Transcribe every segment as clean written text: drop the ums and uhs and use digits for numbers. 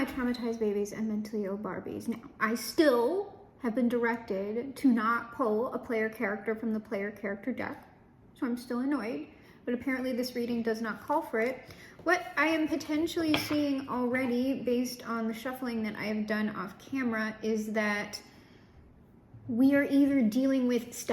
my traumatized babies and mentally ill Barbies. Now, I still have been directed to not pull a player character from the player character deck, so I'm still annoyed, but apparently this reading does not call for it. What I am potentially seeing already, based on the shuffling that I have done off camera, is that we are either dealing with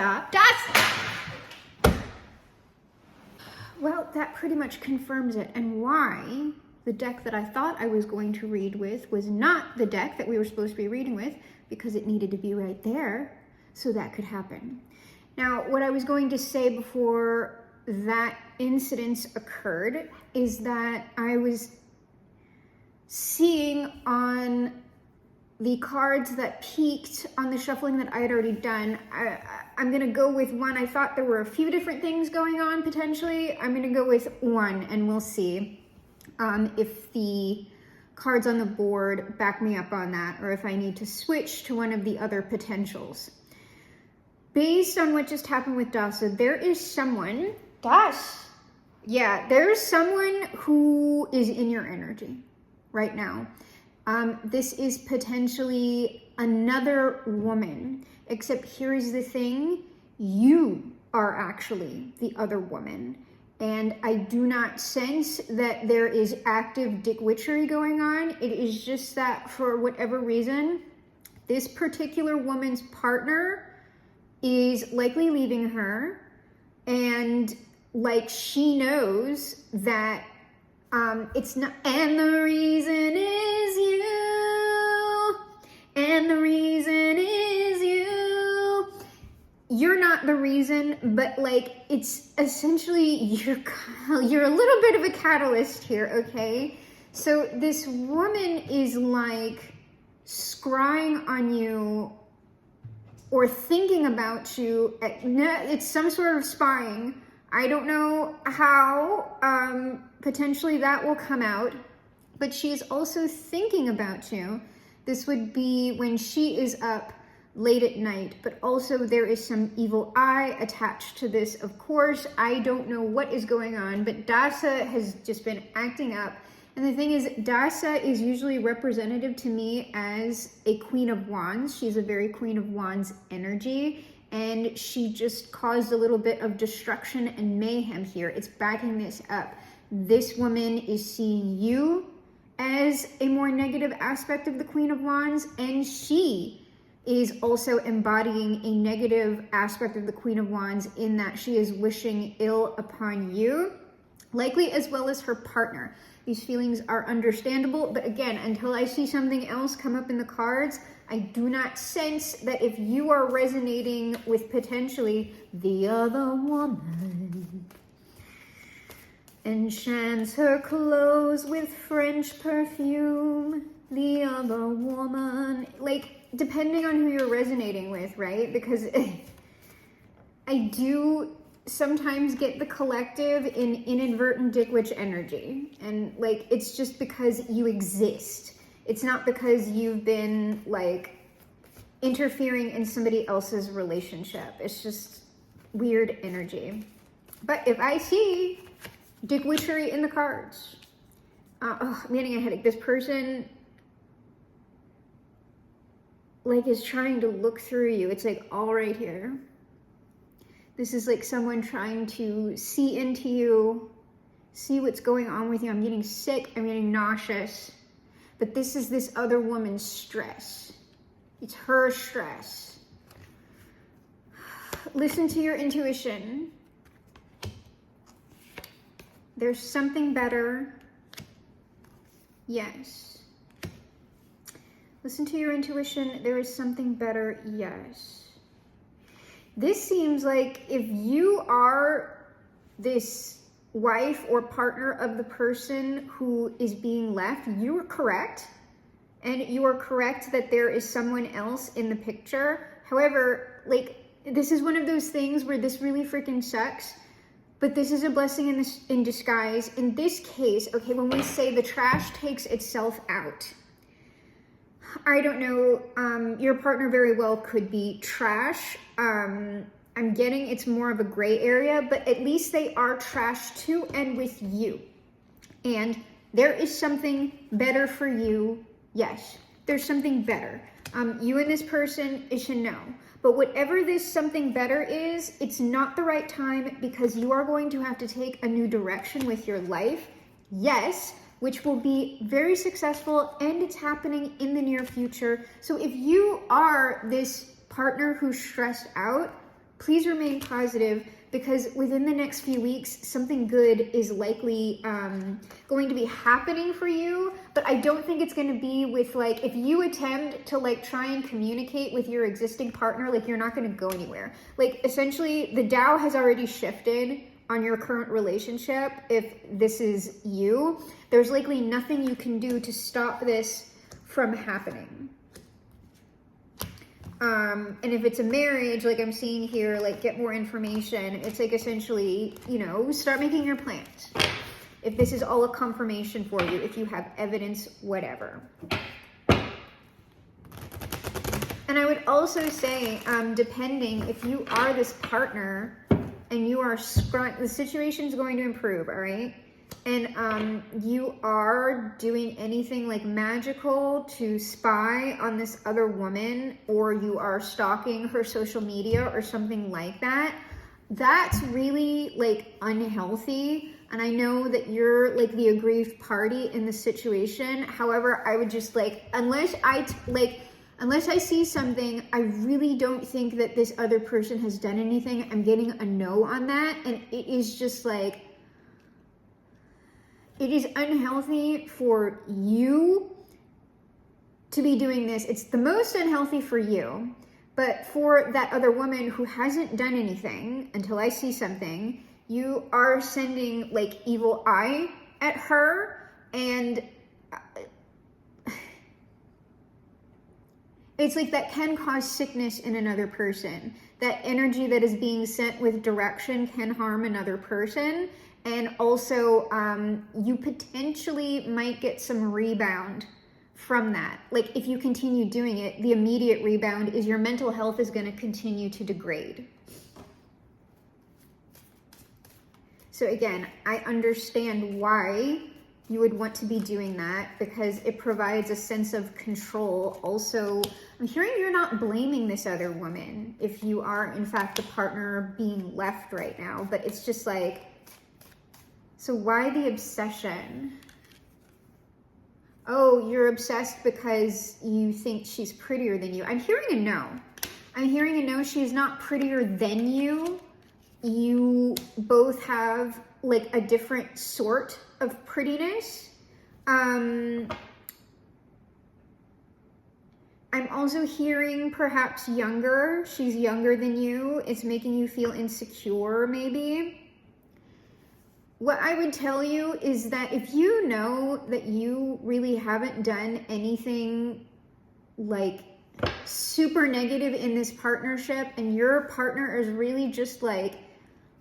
Well, that pretty much confirms it, and why the deck that I thought I was going to read with was not the deck that we were supposed to be reading with, because it needed to be right there so that could happen. Now, what I was going to say before that incident occurred is that I was seeing on the cards that peaked on the shuffling that I had already done. I'm going to go with one. I thought there were a few different things going on potentially. I'm going to go with one, and we'll see if the cards on the board back me up on that, or if I need to switch to one of the other potentials. Based on what just happened with Dasa, there is someone, there's someone who is in your energy right now. This is potentially another woman, except here's the thing, you are actually the other woman. And I do not sense that there is active dick witchery going on. It is just that for whatever reason, this particular woman's partner is likely leaving her, and like she knows that it's not, and the reason is you, and the reason is you. You're not the reason, but like it's essentially you're a little bit of a catalyst here, okay? So this woman is like scrying on you or thinking about you. It's some sort of spying. I don't know how potentially that will come out, but she is also thinking about you. This would be when she is up late at night, but also there is some evil eye attached to this, of course. I don't know what is going on, but Dasa has just been acting up. And the thing is, Dasa is usually representative to me as a Queen of Wands. She's a very Queen of Wands energy, and she just caused a little bit of destruction and mayhem here. It's backing this up. This woman is seeing you as a more negative aspect of the Queen of Wands, and she is also embodying a negative aspect of the Queen of Wands in that she is wishing ill upon you, likely as well as her partner. These feelings are understandable, but again, until I see something else come up in the cards, I do not sense that if you are resonating with potentially the other woman, enchants her clothes with French perfume, the other woman, like, depending on who you're resonating with, right? Because I do sometimes get the collective in inadvertent dick witch energy. And like, it's just because you exist. It's not because you've been like interfering in somebody else's relationship. It's just weird energy. But if I see dick witchery in the cards, I'm getting a headache. This person like is trying to look through you. It's like all right here. This is like someone trying to see into you, see what's going on with you. I'm getting sick, I'm getting nauseous. But this is this other woman's stress. It's her stress. Listen to your intuition. There's something better. Yes. Listen to your intuition. There is something better. Yes. This seems like if you are this wife or partner of the person who is being left, you are correct. And you are correct that there is someone else in the picture. However, like, this is one of those things where this really freaking sucks. But this is a blessing in disguise. In this case, okay, when we say the trash takes itself out, I don't know, your partner very well could be trash. I'm getting it's more of a gray area, but at least they are trash to and with you. And there is something better for you Yes, there's something better. You and this person is a no. But whatever this something better is, it's not the right time because you are going to have to take a new direction with your life. Yes, which will be very successful, and it's happening in the near future. So if you are this partner who's stressed out, please remain positive, because within the next few weeks, something good is likely going to be happening for you. But I don't think it's going to be with, like, if you attempt to like try and communicate with your existing partner, like, you're not going to go anywhere. Like, essentially the Tao has already shifted on your current relationship. If this is you, there's likely nothing you can do to stop this from happening. And if it's a marriage, like I'm seeing here, like, get more information. It's like, essentially, you know, start making your plans. If this is all a confirmation for you, if you have evidence, whatever. And I would also say, depending, if you are this partner and you are the situation is going to improve, all right? And you are doing anything like magical to spy on this other woman, or you are stalking her social media or something like that, that's really like unhealthy. And I know that you're like the aggrieved party in the situation. However, I would just like, unless I see something, I really don't think that this other person has done anything. I'm getting a no on that. And it is just like, it is unhealthy for you to be doing this. It's the most unhealthy for you. But for that other woman who hasn't done anything until I see something, you are sending like evil eye at her. And it's like that can cause sickness in another person. That energy that is being sent with direction can harm another person. And also, you potentially might get some rebound from that. Like, if you continue doing it, the immediate rebound is your mental health is going to continue to degrade. So again, I understand why you would want to be doing that, because it provides a sense of control. Also, I'm hearing you're not blaming this other woman if you are, in fact, the partner being left right now. But it's just like, so why the obsession? Oh, you're obsessed because you think she's prettier than you. I'm hearing a no. I'm hearing a no. She is not prettier than you. You both have like a different sort of prettiness. I'm also hearing perhaps younger. She's younger than you. It's making you feel insecure, maybe. What I would tell you is that if you know that you really haven't done anything like super negative in this partnership, and your partner is really just like,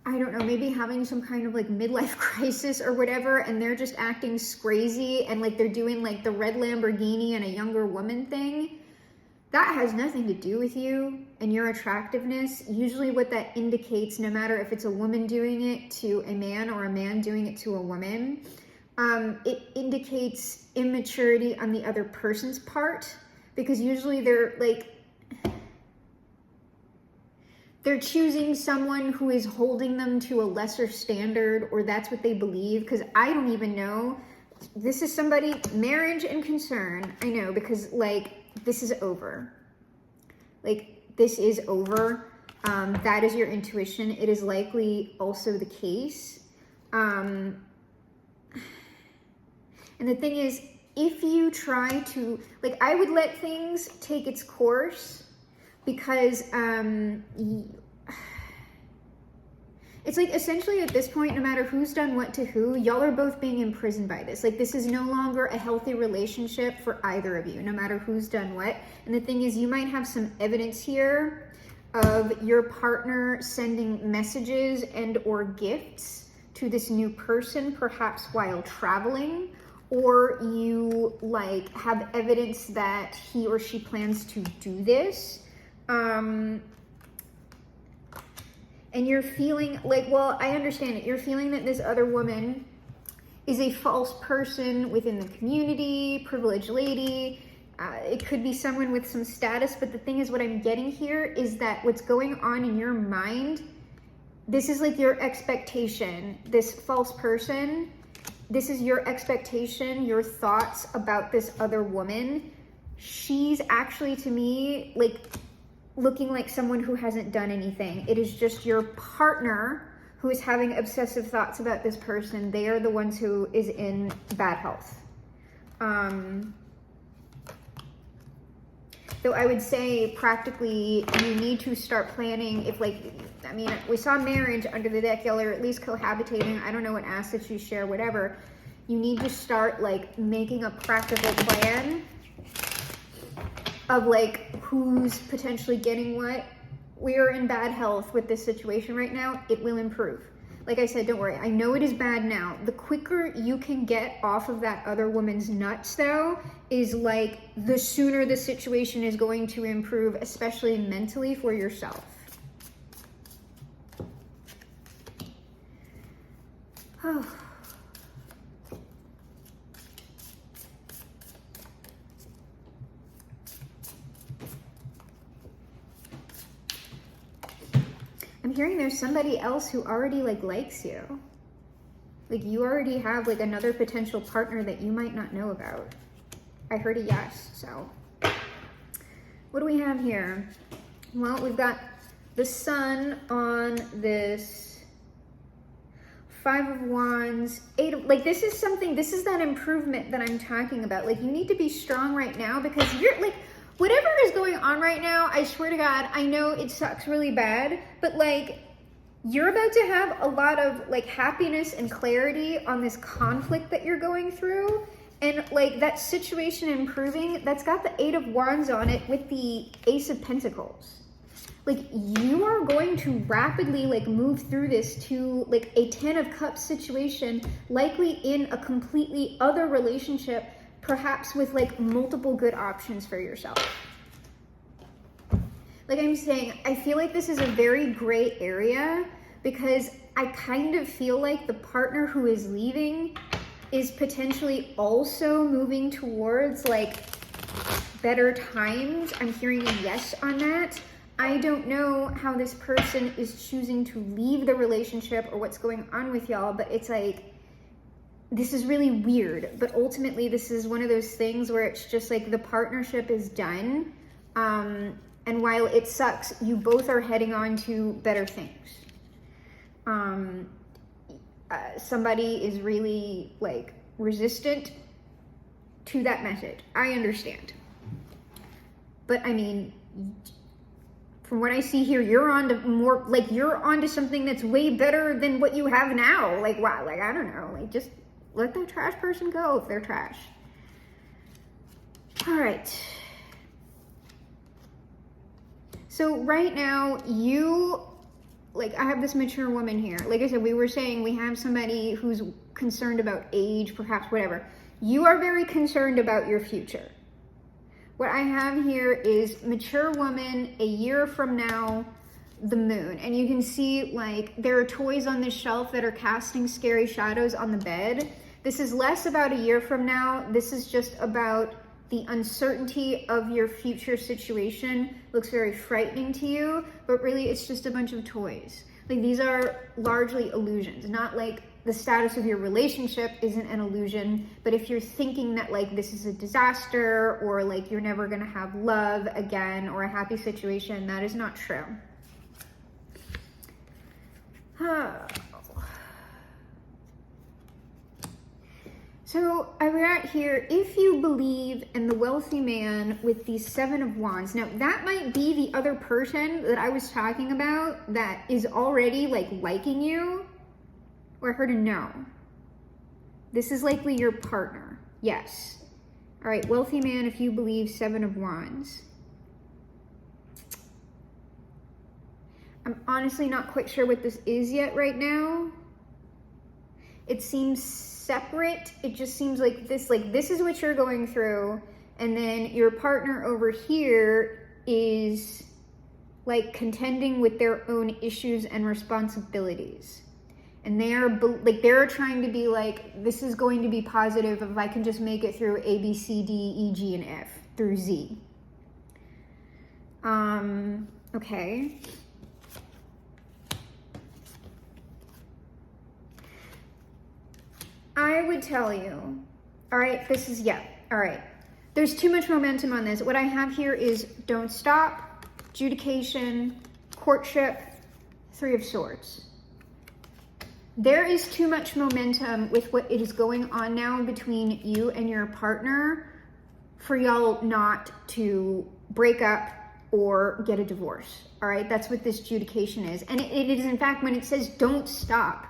I don't know, maybe having some kind of like midlife crisis or whatever, and they're just acting crazy and like they're doing like the red Lamborghini and a younger woman thing, that has nothing to do with you and your attractiveness. Usually what that indicates, no matter if it's a woman doing it to a man or a man doing it to a woman, it indicates immaturity on the other person's part, because usually they're choosing someone who is holding them to a lesser standard, or that's what they believe. Because I don't even know. This is somebody, marriage and concern. I know, because like, this is over. Like, this is over. That is your intuition. It is likely also the case. And the thing is, if you try to, like, I would let things take its course, because it's like, essentially at this point, no matter who's done what to who, y'all are both being imprisoned by this. Like, this is no longer a healthy relationship for either of you, no matter who's done what. And the thing is, you might have some evidence here of your partner sending messages and or gifts to this new person, perhaps while traveling, or you like have evidence that he or she plans to do this. And you're feeling like, well, I understand it. You're feeling that this other woman is a false person within the community, privileged lady. It could be someone with some status, but the thing is, what I'm getting here is that what's going on in your mind, this is like your expectation, this false person, this is your expectation, your thoughts about this other woman. She's actually, to me, like looking like someone who hasn't done anything. It is just your partner who is having obsessive thoughts about this person. They are the ones who is in bad health. So I would say practically you need to start planning if we saw marriage under the deck, y'all are at least cohabitating. I don't know what assets you share, whatever. You need to start like making a practical plan of like who's potentially getting what. We are in bad health with this situation right now. It will improve. Like I said, don't worry. I know it is bad now. The quicker you can get off of that other woman's nuts, though, is like the sooner the situation is going to improve, especially mentally for yourself. Oh. I'm hearing there's somebody else who already likes you. Like you already have like another potential partner that you might not know about. I heard a yes, so. What do we have here? Well, we've got the sun on this 5 of Wands, 8 of, like this is that improvement that I'm talking about. Like you need to be strong right now because you're like, whatever is going on right now, I swear to God, I know it sucks really bad, but like you're about to have a lot of like happiness and clarity on this conflict that you're going through. And like that situation improving, that's got the 8 of Wands on it with the Ace of Pentacles. Like you are going to rapidly like move through this to like a 10 of Cups situation, likely in a completely other relationship, perhaps with like multiple good options for yourself. Like I'm saying, I feel like this is a very gray area because I kind of feel like the partner who is leaving is potentially also moving towards like better times. I'm hearing a yes on that. I don't know how this person is choosing to leave the relationship or what's going on with y'all, but it's like, this is really weird, but ultimately this is one of those things where it's just like the partnership is done. And while it sucks, you both are heading on to better things. Somebody is really like resistant to that message. I understand. But I mean, from what I see here, you're on to something that's way better than what you have now. Like, wow, like, I don't know, like just let that trash person go if they're trash. All right. So right now, I have this mature woman here. Like I said, we were saying we have somebody who's concerned about age, perhaps, whatever. You are very concerned about your future. What I have here is mature woman, a year from now, the moon. And you can see like there are toys on this shelf that are casting scary shadows on the bed. This is less about a year from now. This is just about the uncertainty of your future situation. Looks very frightening to you, but really it's just a bunch of toys. Like these are largely illusions, not like the status of your relationship isn't an illusion, but if you're thinking that like this is a disaster or like you're never gonna have love again or a happy situation, that is not true. So I got here, if you believe in the wealthy man with the 7 of Wands. Now that might be the other person that I was talking about that is already like liking you. Or I heard a no. This is likely your partner. Yes. All right, wealthy man, if you believe 7 of Wands. I'm honestly not quite sure what this is yet right now. It seems separate. It just seems like this is what you're going through. And then your partner over here is like contending with their own issues and responsibilities. And they're trying to be like, this is going to be positive if I can just make it through A, B, C, D, E, G, and F through Z. Okay. I would tell you, all right, all right. There's too much momentum on this. What I have here is don't stop, adjudication, courtship, Three of Swords. There is too much momentum with what is going on now between you and your partner for y'all not to break up or get a divorce. All right, that's what this adjudication is. And it is, in fact, when it says don't stop,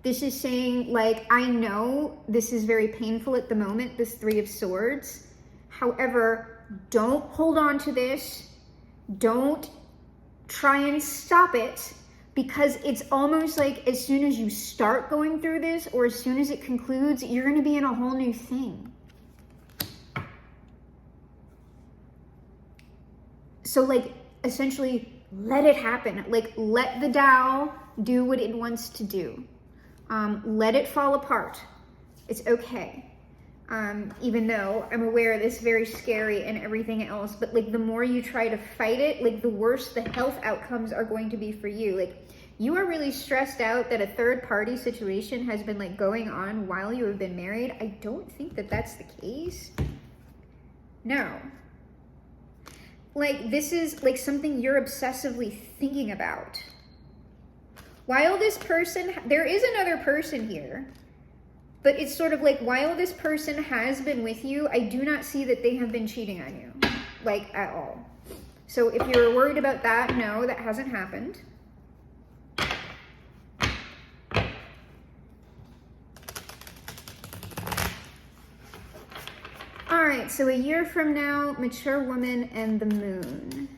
this is saying, like, I know this is very painful at the moment, this Three of Swords. However, don't hold on to this. Don't try and stop it, because it's almost like as soon as you start going through this, or as soon as it concludes, you're going to be in a whole new thing. So, like, essentially, let it happen. Like, let the Tao do what it wants to do. Let it fall apart. It's okay. Even though I'm aware this is very scary and everything else, but like the more you try to fight it, like the worse the health outcomes are going to be for you. Like, you are really stressed out that a third party situation has been like going on while you have been married. I don't think that that's the case. No. Like, this is like something you're obsessively thinking about. While this person, there is another person here, but it's sort of like, while this person has been with you, I do not see that they have been cheating on you, like, at all. So if you're worried about that, no, that hasn't happened. All right, so a year from now, mature woman and the moon.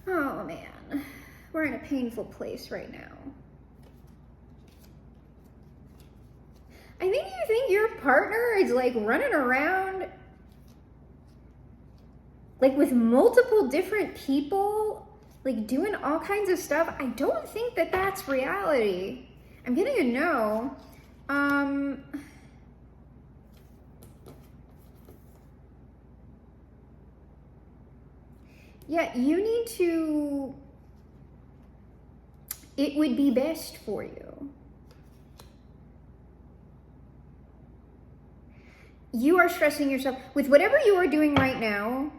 Oh man, we're in a painful place right now. I think you think your partner is like running around like with multiple different people, like doing all kinds of stuff. I don't think that that's reality. I'm getting a no. Yeah, you need to, it would be best for you. You are stressing yourself with whatever you are doing right now,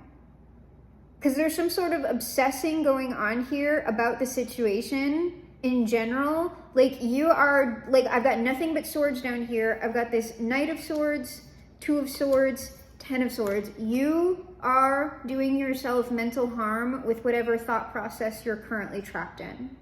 because there's some sort of obsessing going on here about the situation in general. Like, you are, like, I've got nothing but swords down here. I've got this Knight of Swords, Two of Swords, Ten of Swords. You are doing yourself mental harm with whatever thought process you're currently trapped in.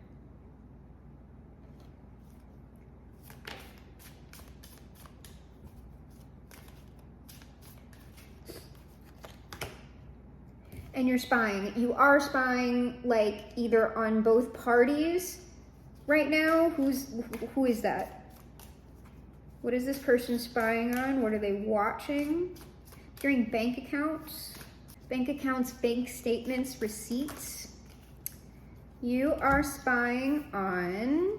And you're spying. You are spying, like, either on both parties right now. Who is that? What is this person spying on? What are they watching? Hearing bank accounts. Bank accounts, bank statements, receipts. You are spying on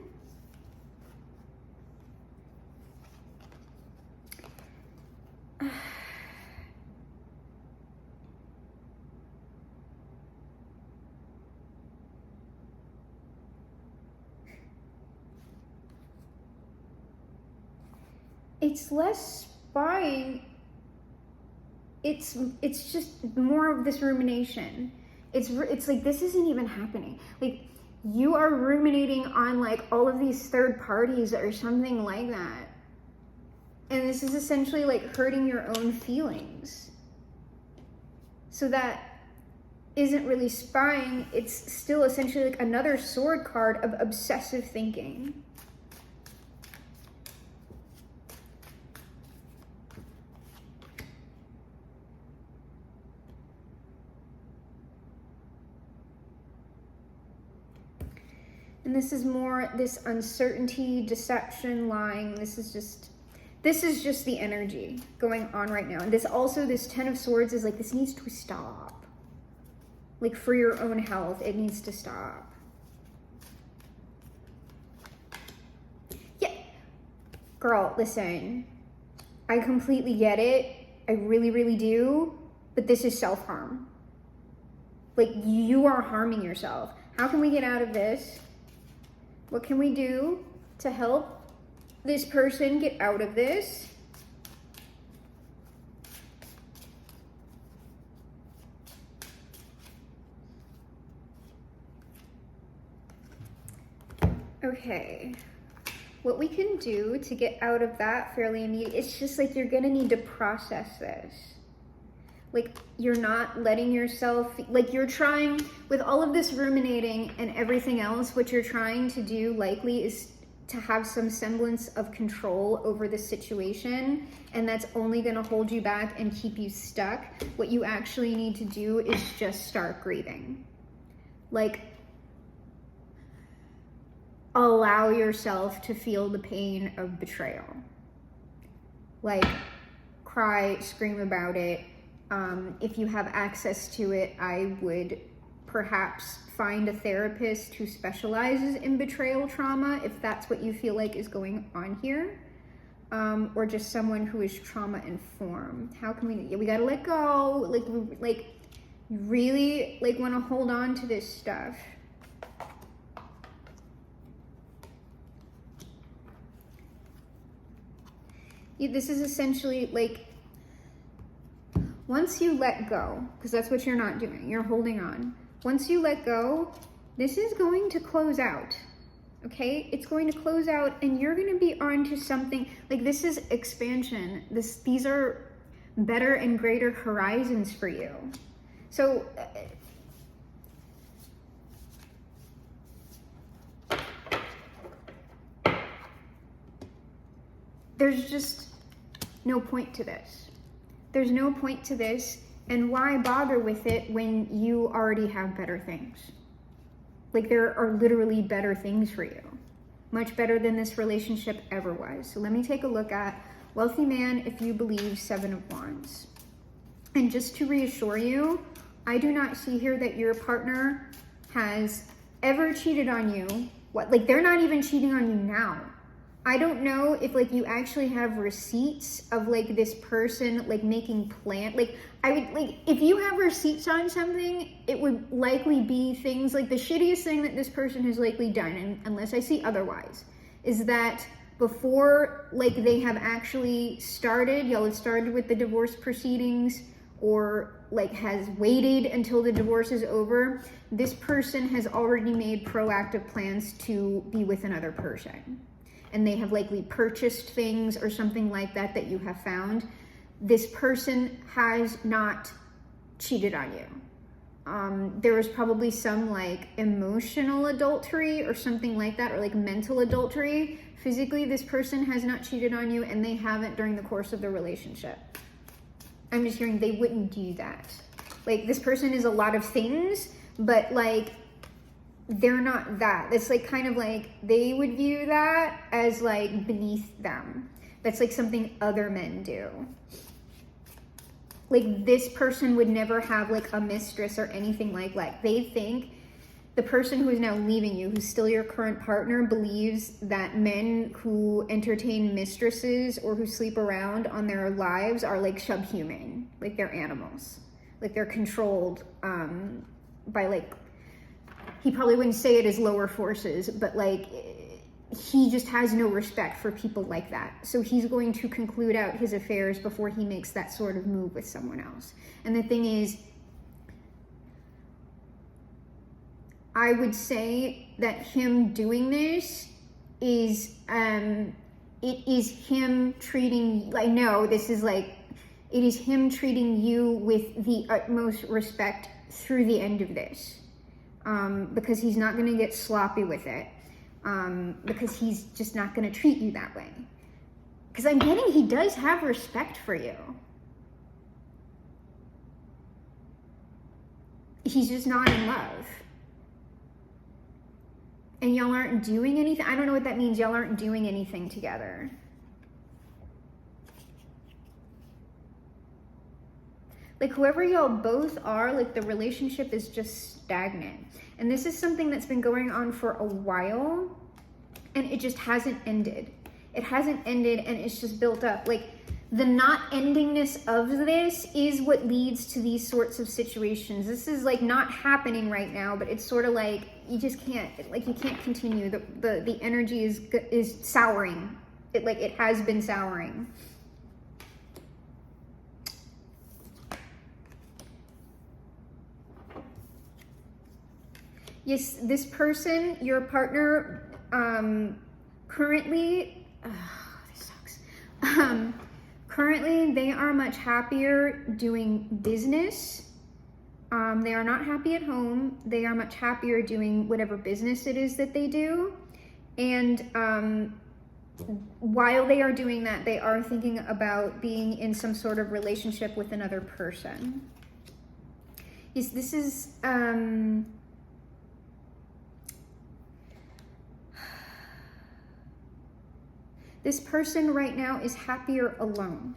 it's less spying. It's just more of this rumination. It's like, this isn't even happening. Like, you are ruminating on like all of these third parties or something like that. And this is essentially like hurting your own feelings. So that isn't really spying. It's still essentially like another sword card of obsessive thinking. And this is more this uncertainty, deception, lying. This is just, this is just the energy going on right now. And this also, this 10 of Swords is like, this needs to stop. Like for your own health, it needs to stop. Yeah. Girl, listen, I completely get it. I really, really do. But this is self-harm. Like, you are harming yourself. How can we get out of this? What can we do to help this person get out of this? Okay. What we can do to get out of that fairly immediately, it's just like you're gonna need to process this. Like, you're not letting yourself, like you're trying, with all of this ruminating and everything else, what you're trying to do likely is to have some semblance of control over the situation, and that's only gonna hold you back and keep you stuck. What you actually need to do is just start grieving. Like, allow yourself to feel the pain of betrayal. Like, cry, scream about it. If you have access to it, I would perhaps find a therapist who specializes in betrayal trauma, if that's what you feel like is going on here, or just someone who is trauma informed. How can we gotta let go. Like you really like want to hold on to this stuff. This is essentially like, once you let go, because that's what you're not doing, you're holding on. Once you let go, this is going to close out, okay? It's going to close out and you're going to be on to something, like this is expansion. These are better and greater horizons for you. So, there's just no point to this. There's no point to this, and why bother with it when you already have better things? Like, there are literally better things for you. Much better than this relationship ever was. So let me take a look at wealthy man, if you believe, 7 of Wands. And just to reassure you, I do not see here that your partner has ever cheated on you. Like, they're not even cheating on you now. I don't know if like you actually have receipts of like this person like making plan. Like, I would, like, if you have receipts on something, it would likely be things like the shittiest thing that this person has likely done, and unless I see otherwise, is that before like they have actually started, y'all have started with the divorce proceedings, or like has waited until the divorce is over, this person has already made proactive plans to be with another person. And they have likely purchased things or something like that that you have found. This person has not cheated on you. There was probably some like emotional adultery or something like that, or like mental adultery. Physically, this person has not cheated on you, and they haven't during the course of the relationship. I'm just hearing they wouldn't do that. Like, this person is a lot of things, but like, they're not that. It's like kind of like they would view that as like beneath them. That's like something other men do. Like, this person would never have like a mistress or anything like that. They think the person who is now leaving you, who's still your current partner, believes that men who entertain mistresses or who sleep around on their lives are like subhuman. Like, they're animals. Like, they're controlled by like, he probably wouldn't say it as lower forces, but like, he just has no respect for people like that. So he's going to conclude out his affairs before he makes that sort of move with someone else. And the thing is, I would say that him doing this is, it is him treating, I know this is like, it is him treating you with the utmost respect through the end of this. Because he's not going to get sloppy with it, because he's just not going to treat you that way. Because I'm getting he does have respect for you. He's just not in love. And y'all aren't doing anything. I don't know what that means. Y'all aren't doing anything together. Like whoever y'all both are, like the relationship is just stagnant. And this is something that's been going on for a while, and it just hasn't ended. It hasn't ended, and it's just built up. Like the not endingness of this is what leads to these sorts of situations. This is like not happening right now, but it's sort of like you just can't, like you can't continue. The energy is souring. It has been souring. Yes, this person, your partner, currently, this sucks. Currently, they are much happier doing business. They are not happy at home. They are much happier doing whatever business it is that they do. And while they are doing that, they are thinking about being in some sort of relationship with another person. Yes, this is, this person right now is happier alone.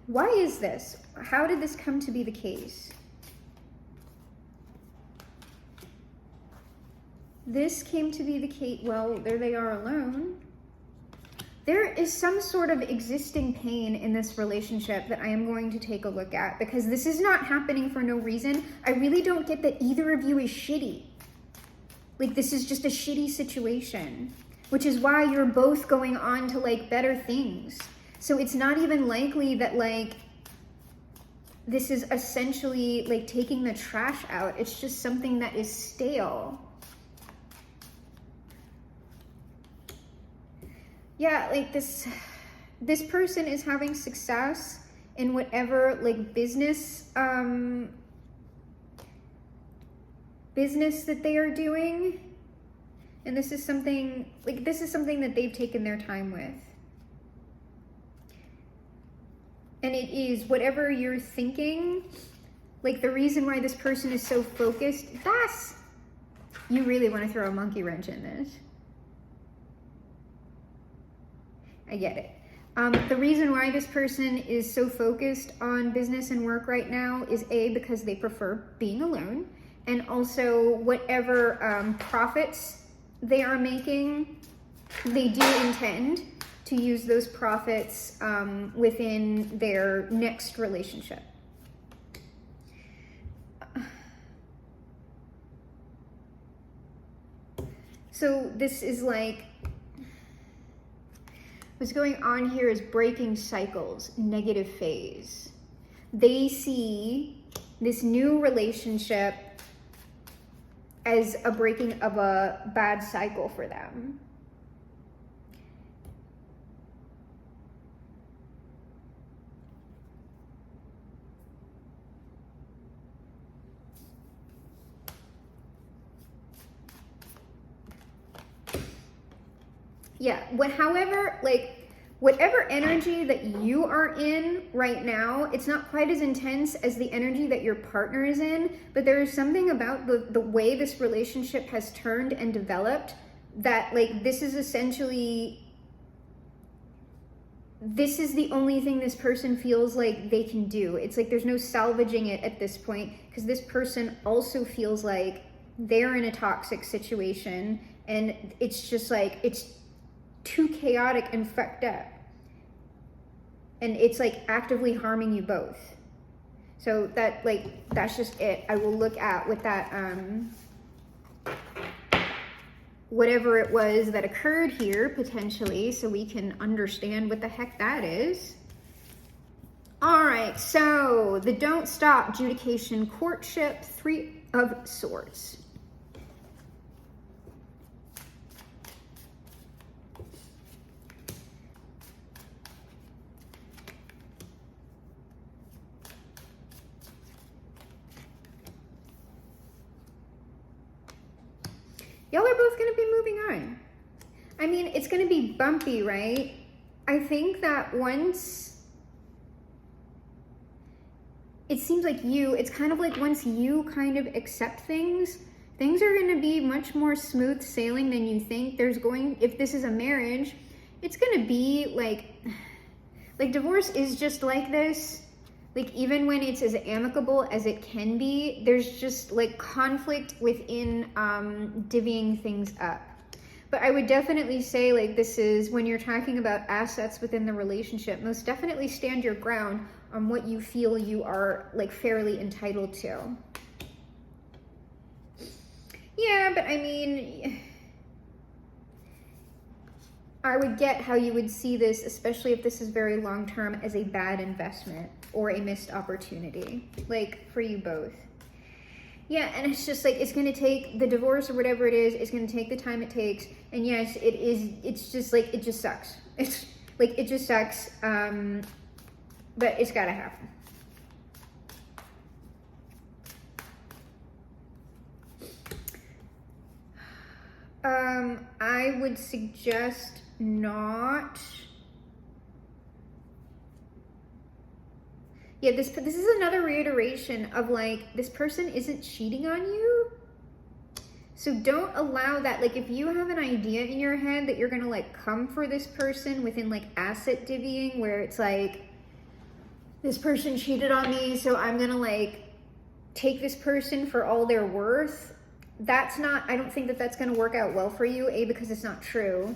Why is this? How did this come to be the case? This came to be the case, well, there they are alone. There is some sort of existing pain in this relationship that I am going to take a look at, because this is not happening for no reason. I really don't get that either of you is shitty. Like this is just a shitty situation, which is why you're both going on to like better things. So it's not even likely that like this is essentially like taking the trash out. It's just something that is stale. Yeah, like this person is having success in whatever like business that they are doing. And this is something that they've taken their time with. And it is whatever you're thinking, like the reason why this person is so focused, you really want to throw a monkey wrench in this. I get it. The reason why this person is so focused on business and work right now is because they prefer being alone, and also whatever profits they are making, they do intend to use those profits within their next relationship. So this is like, what's going on here is breaking cycles, negative phase. They see this new relationship as a breaking of a bad cycle for them. Yeah, whatever energy that you are in right now, it's not quite as intense as the energy that your partner is in, but there is something about the way this relationship has turned and developed that like this is the only thing this person feels like they can do. It's like there's no salvaging it at this point, because this person also feels like they're in a toxic situation, and it's just like it's too chaotic and fucked up, and it's like actively harming you both. So that's just it. I will look at with that whatever it was that occurred here potentially, so we can understand what the heck that is. All right, so the don't stop, adjudication, courtship, 3 of Swords. Y'all are both going to be moving on. I mean, it's going to be bumpy, right? I think that once, it seems like it's kind of like once you kind of accept things are going to be much more smooth sailing than you think. If this is a marriage, it's going to be like divorce is just like this. Like, even when it's as amicable as it can be, there's just like conflict within divvying things up. But I would definitely say, like, this is when you're talking about assets within the relationship, most definitely stand your ground on what you feel you are like fairly entitled to. Yeah, but I mean, I would get how you would see this, especially if this is very long term, as a bad investment or a missed opportunity, like for you both. Yeah, and it's just like, it's going to take the divorce or whatever it is, it's going to take the time it takes. And yes, it is, it's just like, it just sucks. It's like, it just sucks. But it's got to happen. I would suggest not. Yeah, this is another reiteration of like, this person isn't cheating on you. So don't allow that. Like, if you have an idea in your head that you're gonna like come for this person within like asset divvying, where it's like, this person cheated on me, so I'm gonna like take this person for all they're worth. That's not, I don't think that that's gonna work out well for you, A, because it's not true.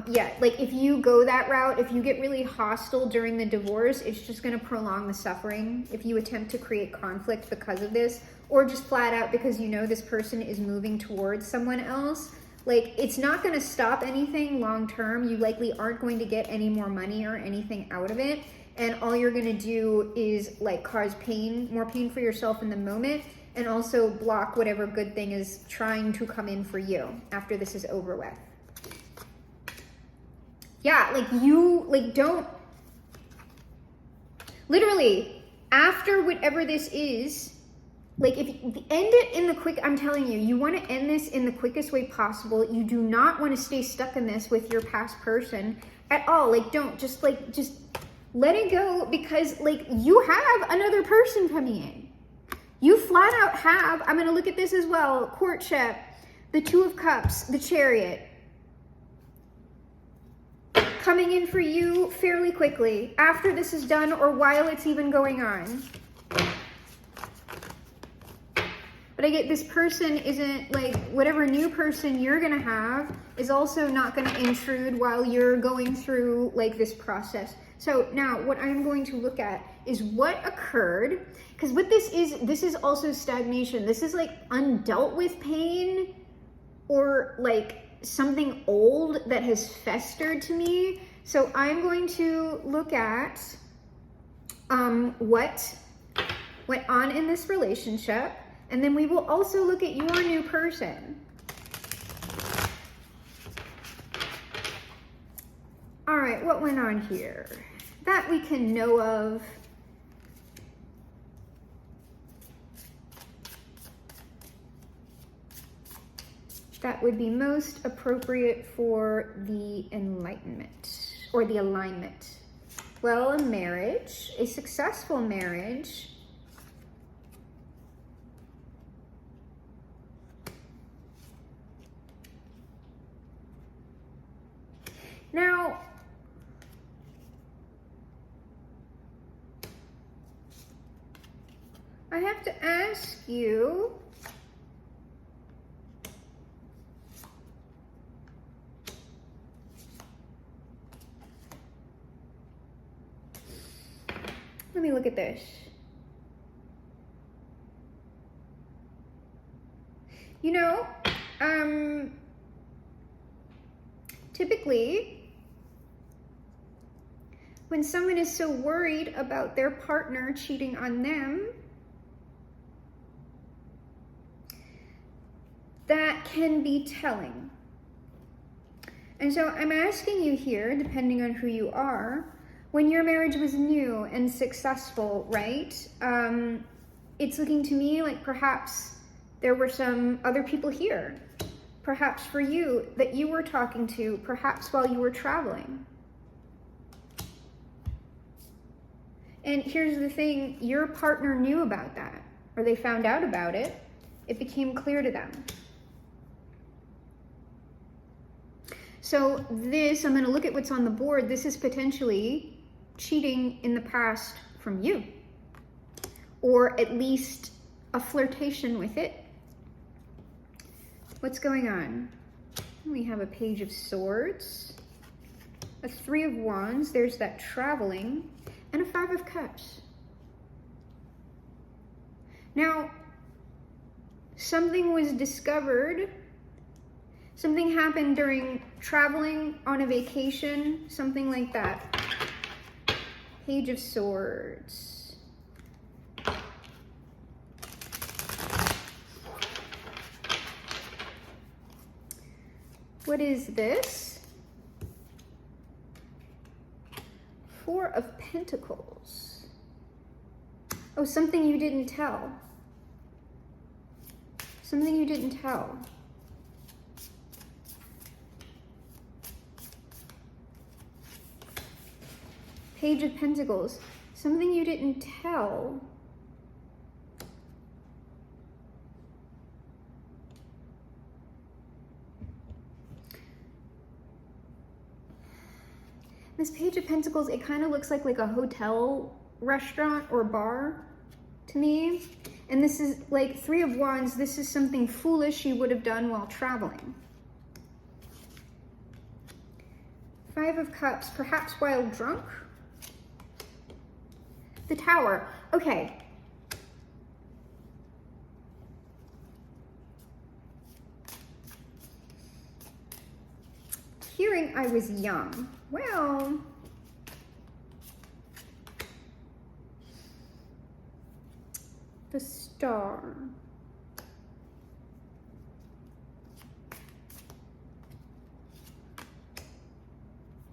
Yeah, like if you go that route, if you get really hostile during the divorce, it's just going to prolong the suffering. If you attempt to create conflict because of this, or just flat out because you know this person is moving towards someone else, like it's not going to stop anything long term. You likely aren't going to get any more money or anything out of it. And all you're going to do is like cause pain, more pain for yourself in the moment, and also block whatever good thing is trying to come in for you after this is over with. Yeah, like you, like don't, literally, after whatever this is, like if end it in the quick, I'm telling you, you want to end this in the quickest way possible. You do not want to stay stuck in this with your past person at all. Like don't, just let it go, because like you have another person coming in. You flat out have, I'm going to look at this as well, courtship, the Two of Cups, the Chariot, coming in for you fairly quickly after this is done or while it's even going on. But I get this person isn't like, whatever new person you're gonna have is also not gonna intrude while you're going through like this process. So now what I'm going to look at is what occurred, because what this is also stagnation. This is like undealt with pain, or like something old that has festered to me. So I'm going to look at what went on in this relationship, and then we will also look at your new person. All right, what went on here that we can know of? That would be most appropriate for the enlightenment or the alignment. Well, a marriage, a successful marriage. Now, I have to ask you, let me look at this. You know, typically, when someone is so worried about their partner cheating on them, that can be telling. And so I'm asking you here, depending on who you are, when your marriage was new and successful, right? It's looking to me like perhaps there were some other people here, perhaps for you, that you were talking to, perhaps while you were traveling. And here's the thing, your partner knew about that, or they found out about it. It became clear to them. So this, I'm going to look at what's on the board. This is potentially cheating in the past from you. or at least a flirtation with it. What's going on? We have a Page of Swords, a Three of Wands, there's that traveling, and a Five of Cups. Now, something was discovered, something happened during traveling on a vacation, something like that. Page of Swords. What is this? Four of Pentacles. Oh, something you didn't tell. Something you didn't tell. Page of Pentacles. Something you didn't tell. This Page of Pentacles, it kind of looks like a hotel restaurant or bar to me. And this is like Three of Wands. This is something foolish you would have done while traveling. Five of Cups, perhaps while drunk. The Tower. Okay. Hearing I was young. Well, the Star.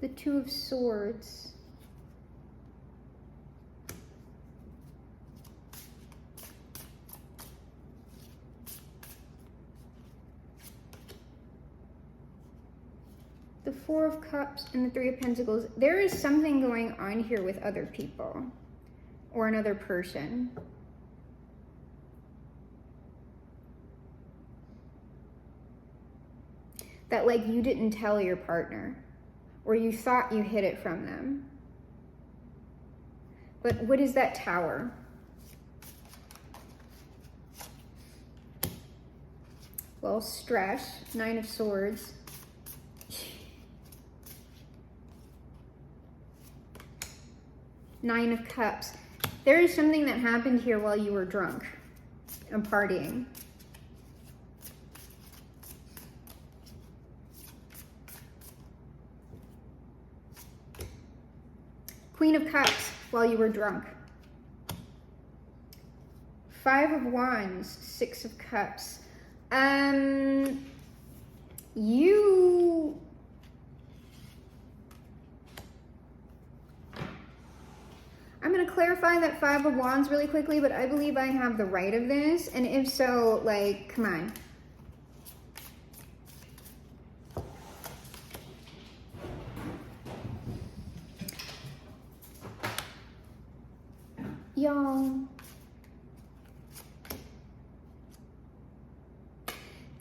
The Two of Swords. The Four of Cups and the Three of Pentacles. There is something going on here with other people or another person. That like you didn't tell your partner or you thought you hid it from them. But what is that Tower? Well, stress, Nine of Swords. Nine of Cups. There is something that happened here while you were drunk and partying. Queen of Cups while you were drunk. Five of Wands, Six of Cups. I'm going to clarify that Five of Wands really quickly, but I believe I have the right of this. And if so, like, come on. Y'all.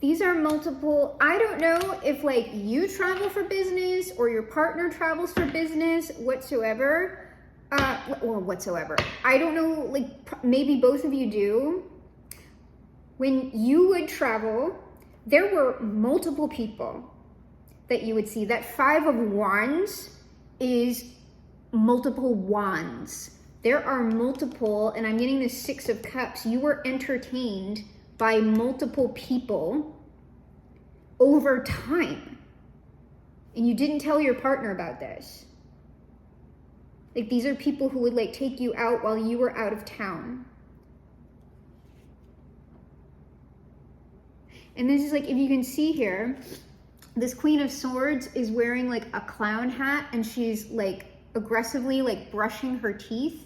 These are multiple, I don't know if like you travel for business or your partner travels for business whatsoever. Or whatsoever. I don't know, like maybe both of you do. When you would travel, there were multiple people that you would see. That Five of Wands is multiple wands. There are multiple, and I'm getting the Six of Cups. You were entertained by multiple people over time. And you didn't tell your partner about this. Like these are people who would like take you out while you were out of town. And this is like, if you can see here, this Queen of Swords is wearing like a clown hat and she's like aggressively like brushing her teeth.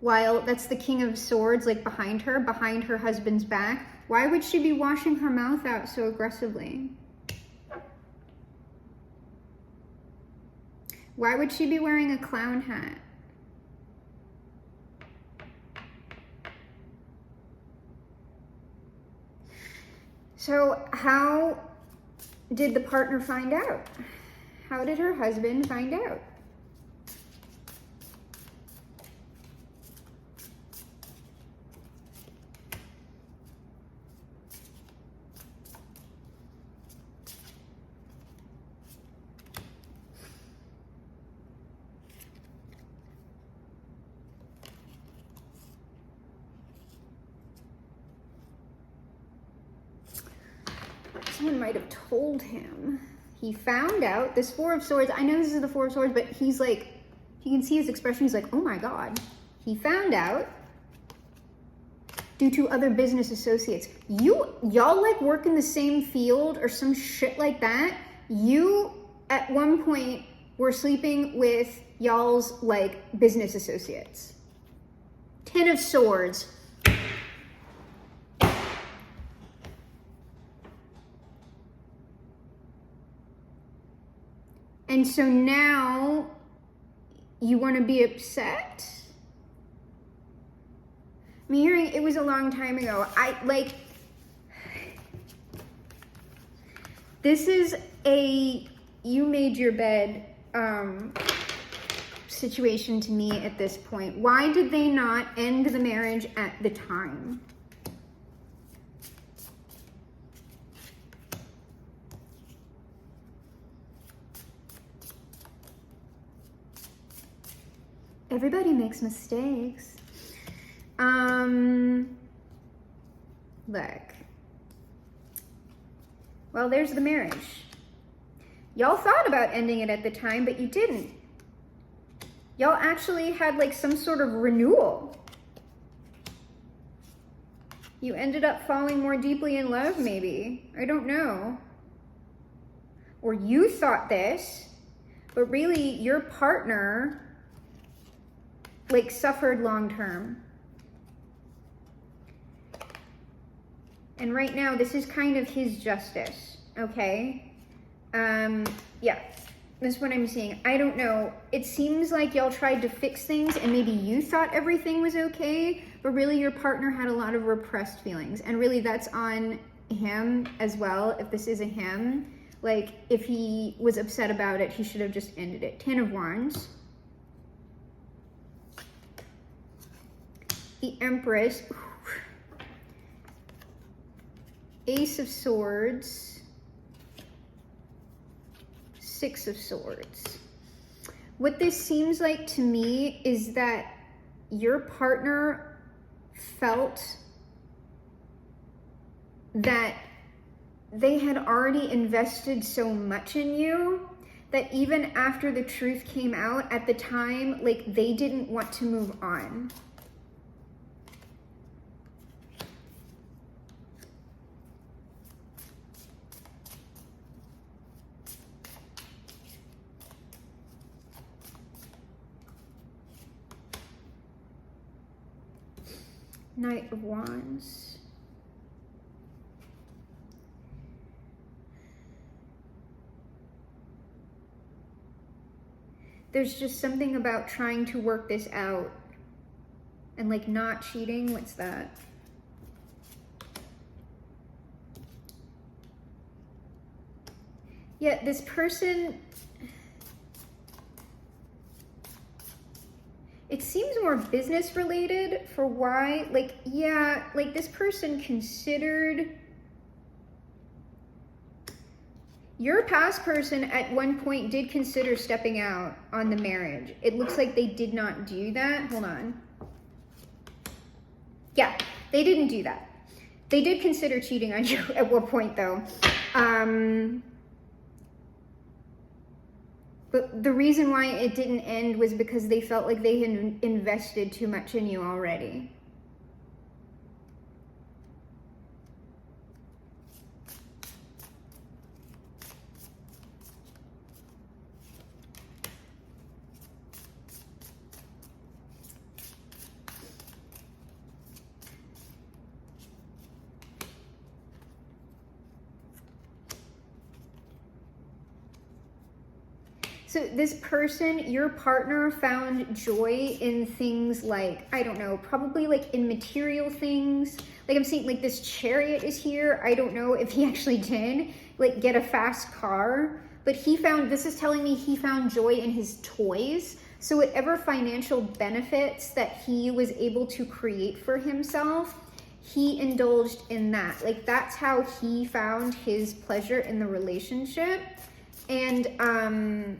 While that's the King of Swords like behind her husband's back. Why would she be washing her mouth out so aggressively? Why would she be wearing a clown hat? So how did the partner find out? How did her husband find out? someone might have told him. He found out this Four of Swords. I know this is the Four of Swords, but he's like, you can see his expression. He's like, oh my God. He found out due to other business associates. Y'all like work in the same field or some shit like that. You at one point were sleeping with y'all's like business associates. Ten of Swords. And so now you want to be upset? I'm hearing it was a long time ago. This is a you made your bed situation to me at this point. Why did they not end the marriage at the time? Everybody makes mistakes. Look. Well, there's the marriage. Y'all thought about ending it at the time, but you didn't. Y'all actually had like some sort of renewal. You ended up falling more deeply in love, maybe. I don't know. Or you thought this, but really your partner like suffered long term. And right now, this is kind of his justice, okay? Yeah, that's what I'm seeing. I don't know. It seems like y'all tried to fix things and maybe you thought everything was okay, but really your partner had a lot of repressed feelings. And really that's on him as well. If this is a him, like if he was upset about it, he should have just ended it. Ten of Wands. The Empress. Ace of Swords, Six of Swords. What this seems like to me is that your partner felt that they had already invested so much in you that even after the truth came out at the time, like they didn't want to move on. Knight of Wands. There's just something about trying to work this out and like not cheating. What's that? Yeah, this person, it seems more business related for why, like, yeah, like this person considered, your past person at one point did consider stepping out on the marriage. It looks like they did not do that. Hold on. Yeah, they didn't do that. They did consider cheating on you at one point though. But the reason why it didn't end was because they felt like they had invested too much in you already. So this person, your partner, found joy in things like, I don't know, probably like in material things. Like I'm seeing like this Chariot is here. I don't know if he actually did like get a fast car, but he found, this is telling me he found joy in his toys. So whatever financial benefits that he was able to create for himself, he indulged in that. Like that's how he found his pleasure in the relationship. And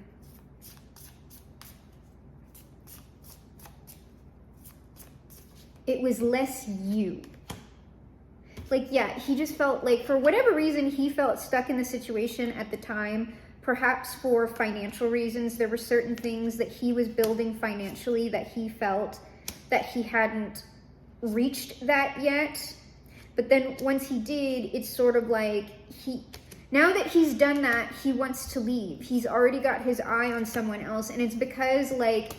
it was less you. like, yeah, he just felt like, for whatever reason, he felt stuck in the situation at the time. Perhaps for financial reasons. There were certain things that he was building financially that he felt that he hadn't reached that yet. But then once he did, it's sort of like now that he's done that, he wants to leave. He's already got his eye on someone else. And it's because, like,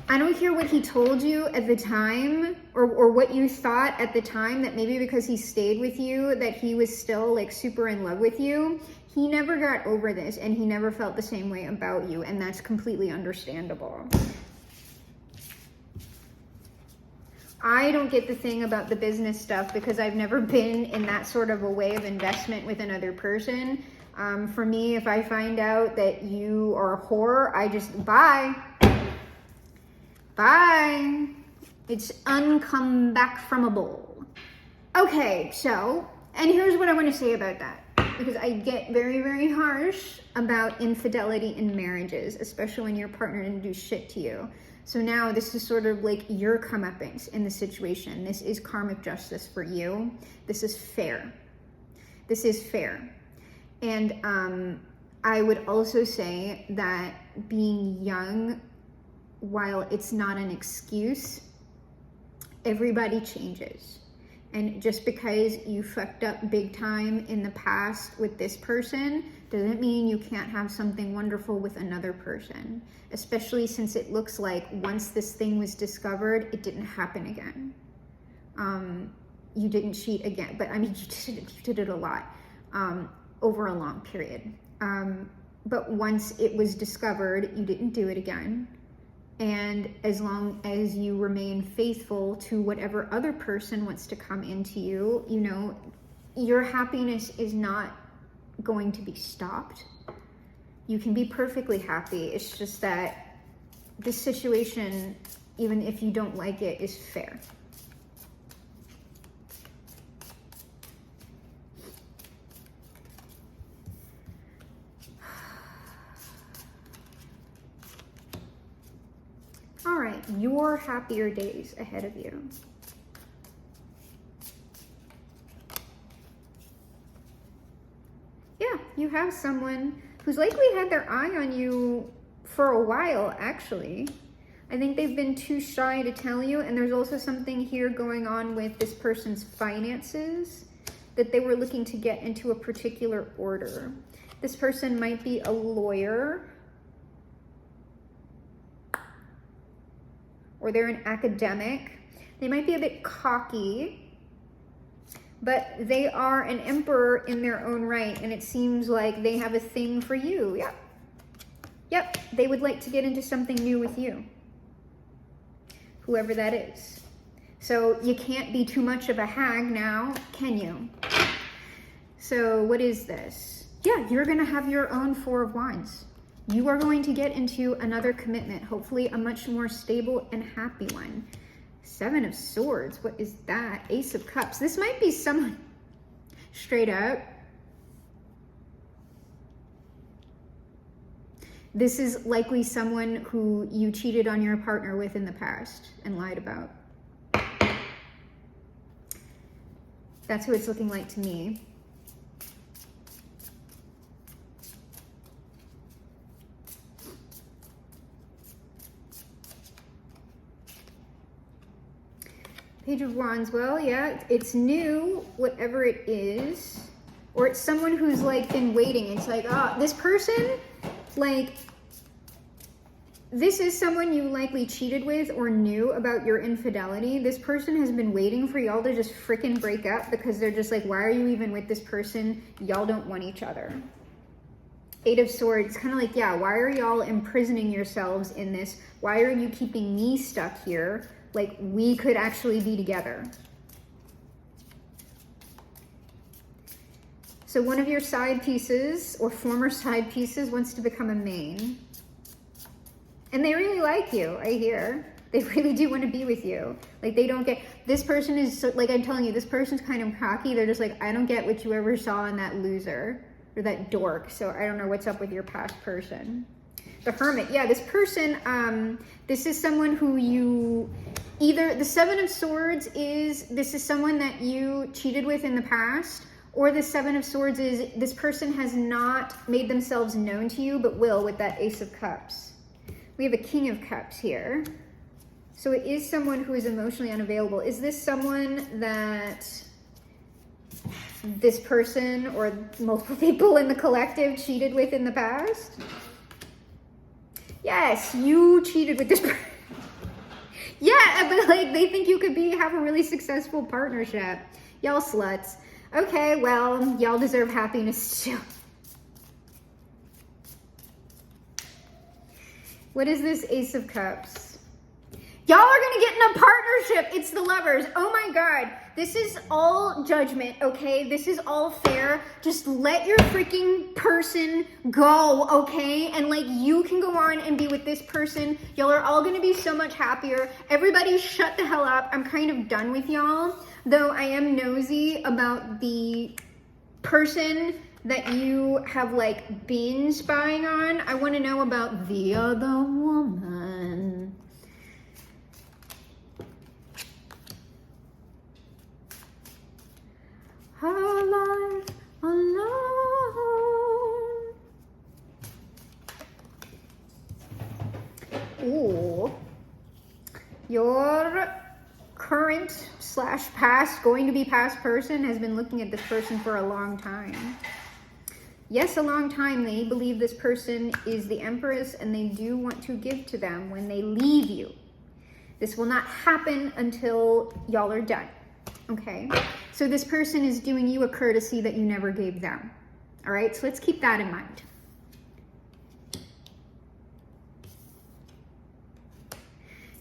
I don't hear what he told you at the time, or what you thought at the time, that maybe because he stayed with you that he was still like super in love with you. He never got over this, and he never felt the same way about you, and that's completely understandable. I don't get the thing about the business stuff because I've never been in that sort of a way of investment with another person. For me, if I find out that you are a whore, I just, bye. It's uncome back fromable. Okay, so, and here's what I want to say about that. Because I get very, very harsh about infidelity in marriages, especially when your partner didn't do shit to you. So now this is sort of like your comeuppance in the situation. This is karmic justice for you. This is fair. This is fair. And I would also say that being young, while it's not an excuse, everybody changes. And just because you fucked up big time in the past with this person doesn't mean you can't have something wonderful with another person. Especially since it looks like once this thing was discovered, it didn't happen again. You didn't cheat again, but I mean, you did it a lot over a long period. But once it was discovered, you didn't do it again. And as long as you remain faithful to whatever other person wants to come into you, you know, your happiness is not going to be stopped. You can be perfectly happy. It's just that this situation, even if you don't like it, is fair. All right, your happier days ahead of you. Yeah, you have someone who's likely had their eye on you for a while, actually. I think they've been too shy to tell you, and there's also something here going on with this person's finances, that they were looking to get into a particular order. This person might be a lawyer, or they're an academic. They might be a bit cocky, but they are an emperor in their own right, and it seems like they have a thing for you. Yep, they would like to get into something new with you, whoever that is. So you can't be too much of a hag now, can you? So what is this? Yeah, you're gonna have your own Four of Wands. You are going to get into another commitment, hopefully a much more stable and happy one. Seven of Swords, what is that? Ace of Cups. This might be someone, straight up. This is likely someone who you cheated on your partner with in the past and lied about. That's who it's looking like to me. Page of Wands, well, yeah, it's new, whatever it is. Or it's someone who's like been waiting. It's like, oh, this person, like, this is someone you likely cheated with or knew about your infidelity. This person has been waiting for y'all to just freaking break up because they're just like, why are you even with this person? Y'all don't want each other. Eight of Swords, kind of like, yeah, why are y'all imprisoning yourselves in this? Why are you keeping me stuck here? Like, we could actually be together. So one of your side pieces or former side pieces wants to become a main. And they really like you, I hear. They really do want to be with you. Like, they don't get, this person is, so, like I'm telling you, this person's kind of cocky. They're just like, I don't get what you ever saw in that loser or that dork. So I don't know what's up with your past person. The Hermit. Yeah, this person, this is someone who you, either the Seven of Swords is, this is someone that you cheated with in the past, or the Seven of Swords is, this person has not made themselves known to you, but will with that Ace of Cups. We have a King of Cups here. So it is someone who is emotionally unavailable. Is this someone that this person or multiple people in the collective cheated with in the past? Yes, you cheated with this person. Yeah, but like they think you could have a really successful partnership. Y'all sluts. Okay, well, y'all deserve happiness too. What is this Ace of Cups? Y'all are gonna get in a partnership. It's the Lovers. Oh my God. This is all judgment, okay? This is all fair. Just let your freaking person go, okay? And like you can go on and be with this person. Y'all are all gonna be so much happier. Everybody shut the hell up. I'm kind of done with y'all. Though I am nosy about the person that you have like been spying on. I wanna know about the other woman. Her life alone. Ooh. Your current / past, going to be past person has been looking at this person for a long time. Yes, a long time. They believe this person is the Empress and they do want to give to them when they leave you. This will not happen until y'all are done. Okay, so this person is doing you a courtesy that you never gave them. All right, so let's keep that in mind.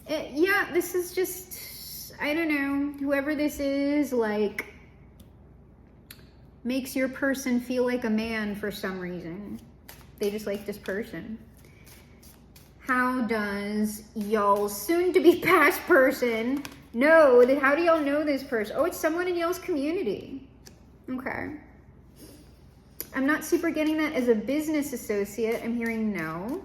Yeah, this is just, I don't know, whoever this is, like, makes your person feel like a man for some reason. They just like this person. How does y'all's soon-to-be past person know that? How do y'all know this person? Oh, it's someone in y'all's community. Okay. I'm not super getting that as a business associate. I'm hearing no.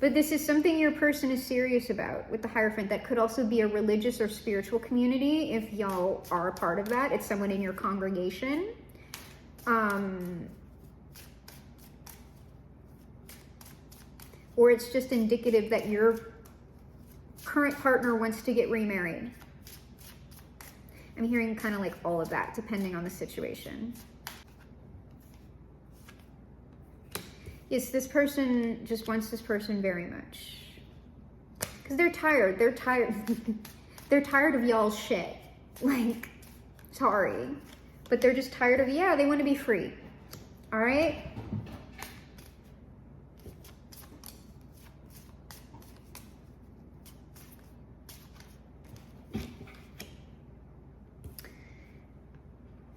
But this is something your person is serious about with the Hierophant. That could also be a religious or spiritual community if y'all are a part of that. It's someone in your congregation. Or it's just indicative that your current partner wants to get remarried. I'm hearing kind of like all of that, depending on the situation. Yes, this person just wants this person very much. Because they're tired. They're tired. They're tired of y'all's shit. Like, sorry. But they're just tired of, yeah, they want to be free. All right?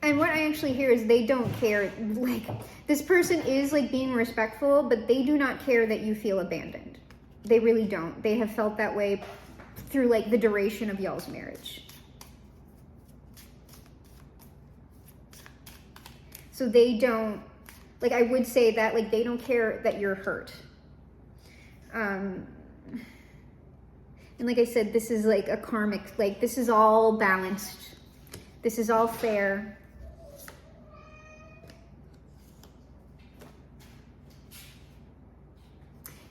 And what I actually hear is they don't care. Like, this person is like being respectful, but they do not care that you feel abandoned. They really don't. They have felt that way through like the duration of y'all's marriage. So they don't, like, I would say that like they don't care that you're hurt. And like I said, this is like a karmic, like this is all balanced. This is all fair.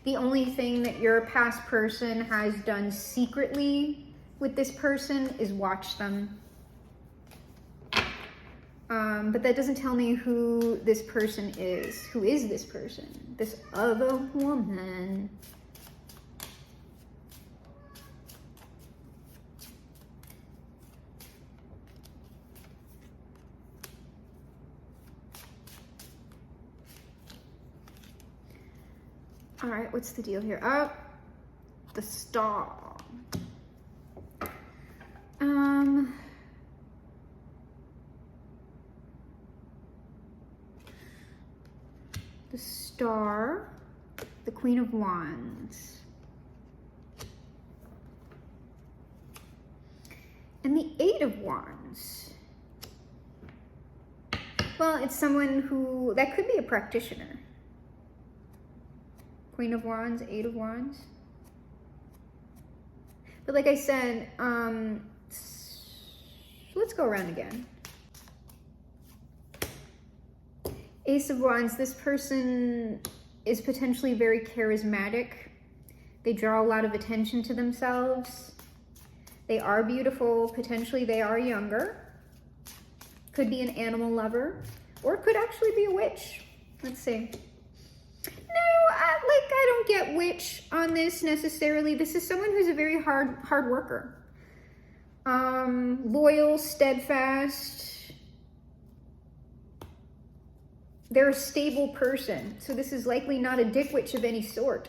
The only thing that your past person has done secretly with this person is watch them. But that doesn't tell me who this person is. Who is this person? This other woman. All right, what's the deal here? Oh, the Star. The Star, the Queen of Wands, and the Eight of Wands. Well, it's someone who, that could be a practitioner. Queen of Wands, Eight of Wands. But like I said, let's go around again. Ace of Wands, this person is potentially very charismatic. They draw a lot of attention to themselves. They are beautiful. Potentially they are younger. Could be an animal lover, or it could actually be a witch. Let's see. No, I don't get witch on this necessarily. This is someone who's a very hard worker. Loyal, steadfast. They're a stable person, so this is likely not a dick witch of any sort.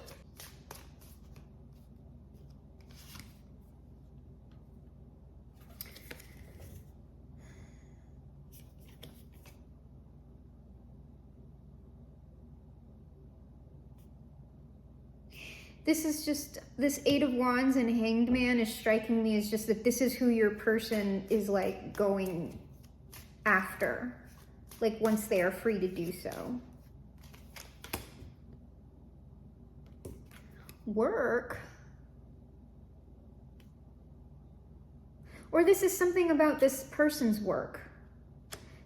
This is just, this Eight of Wands and Hanged Man is striking me as just that this is who your person is like going after. Like once they are free to do so. Work. Or this is something about this person's work.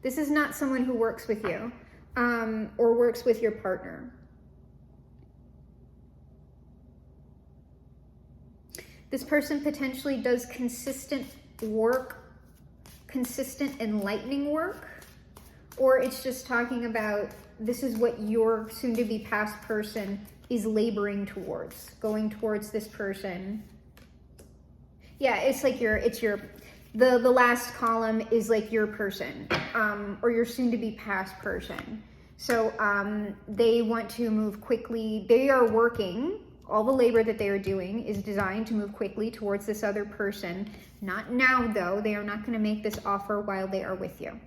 This is not someone who works with you or works with your partner. This person potentially does consistent work, consistent enlightening work, or it's just talking about this is what your soon-to-be past person is laboring towards, going towards this person. Yeah, it's like the last column is like your person, or your soon-to-be past person. So they want to move quickly. They are working. All the labor that they are doing is designed to move quickly towards this other person. Not now, though. They are not going to make this offer while they are with you.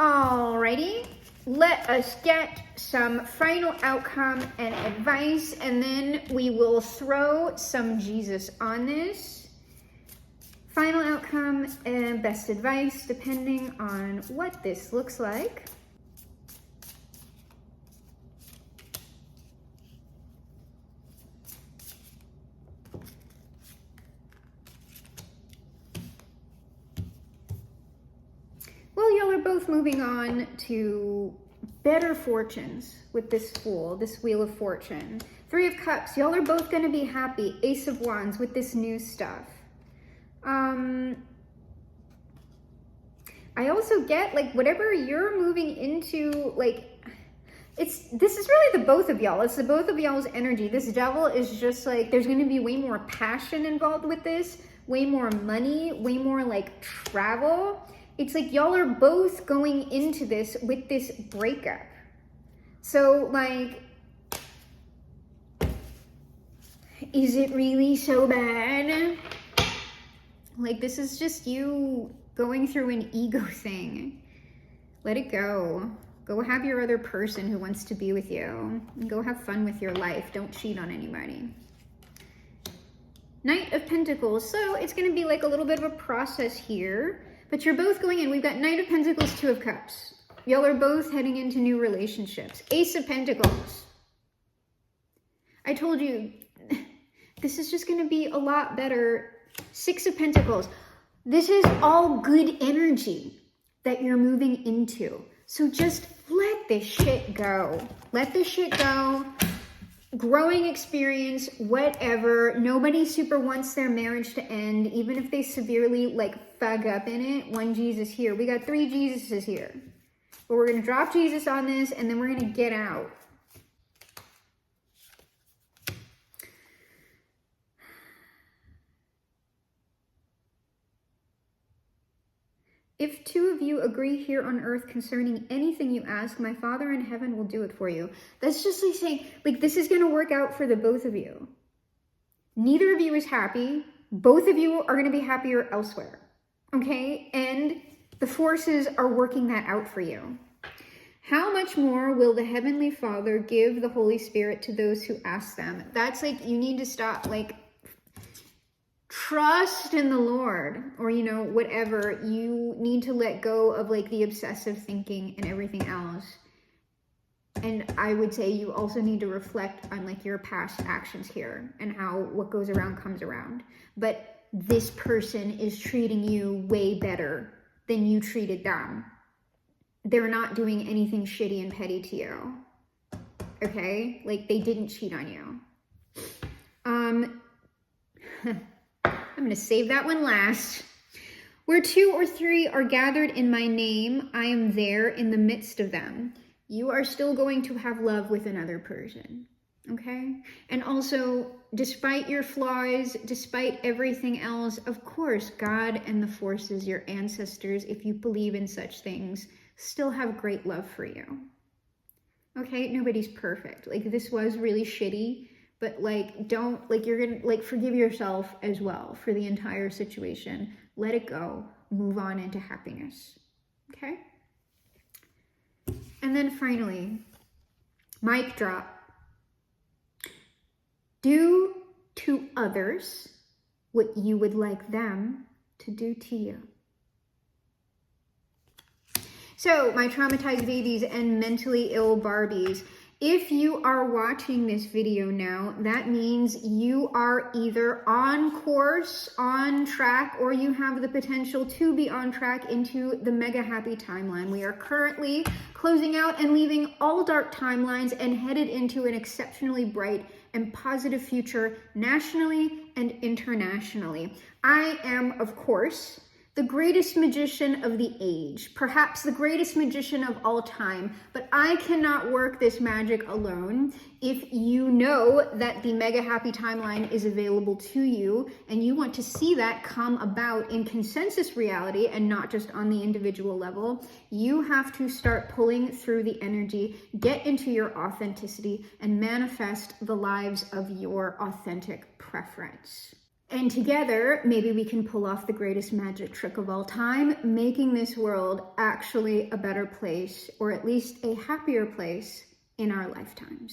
Alrighty. Let us get some final outcome and advice, and then we will throw some Jesus on this. Final outcome and best advice, depending on what this looks like. Well, y'all are both moving on to better fortunes with this Fool, this Wheel of Fortune. Three of Cups, y'all are both going to be happy. Ace of Wands with this new stuff. I also get, like, whatever you're moving into, like, this is really the both of y'all. It's the both of y'all's energy. This Devil is just, like, there's going to be way more passion involved with this, way more money, way more, like, travel. It's like y'all are both going into this with this breakup. So, like, is it really so bad? Like, this is just you going through an ego thing. Let it go. Go have your other person who wants to be with you. And go have fun with your life. Don't cheat on anybody. Knight of Pentacles. So, it's going to be like a little bit of a process here. But you're both going in. We've got Knight of Pentacles, Two of Cups. Y'all are both heading into new relationships. Ace of Pentacles. I told you, this is just going to be a lot better. Six of Pentacles. This is all good energy that you're moving into. So just let this shit go. Let this shit go. Growing experience, whatever. Nobody super wants their marriage to end, even if they severely, like, fug up in it. One Jesus here. We got three Jesuses here. But we're going to drop Jesus on this, and then we're going to get out. If two of you agree here on earth concerning anything you ask, my Father in heaven will do it for you. That's just like saying, like, this is going to work out for the both of you. Neither of you is happy. Both of you are going to be happier elsewhere. Okay? And the forces are working that out for you. How much more will the Heavenly Father give the Holy Spirit to those who ask them? That's like, you need to stop, like, trust in the Lord, or, you know, whatever. You need to let go of, like, the obsessive thinking and everything else. And I would say you also need to reflect on like your past actions here and how what goes around comes around. But this person is treating you way better than you treated them. They're not doing anything shitty and petty to you. Okay? Like they didn't cheat on you. I'm going to save that one last. Where 2 or 3 are gathered in my name, I am there in the midst of them. You are still going to have love with another person, okay? And also, despite your flaws, despite everything else, of course, God and the forces, your ancestors, if you believe in such things, still have great love for you, okay? Nobody's perfect. Like, this was really shitty, but like, don't, like, you're gonna, like, forgive yourself as well for the entire situation. Let it go. Move on into happiness, okay? And then finally, mic drop. Do to others what you would like them to do to you. So, my traumatized babies and mentally ill Barbies, if you are watching this video now, that means you are either on course, on track, or you have the potential to be on track into the mega happy timeline. We are currently closing out and leaving all dark timelines and headed into an exceptionally bright and positive future nationally and internationally. I am, of course, the greatest magician of the age, perhaps the greatest magician of all time, but I cannot work this magic alone. If you know that the Mega Happy Timeline is available to you and you want to see that come about in consensus reality and not just on the individual level, you have to start pulling through the energy, get into your authenticity, and manifest the lives of your authentic preference. And together, maybe we can pull off the greatest magic trick of all time, making this world actually a better place, or at least a happier place in our lifetimes.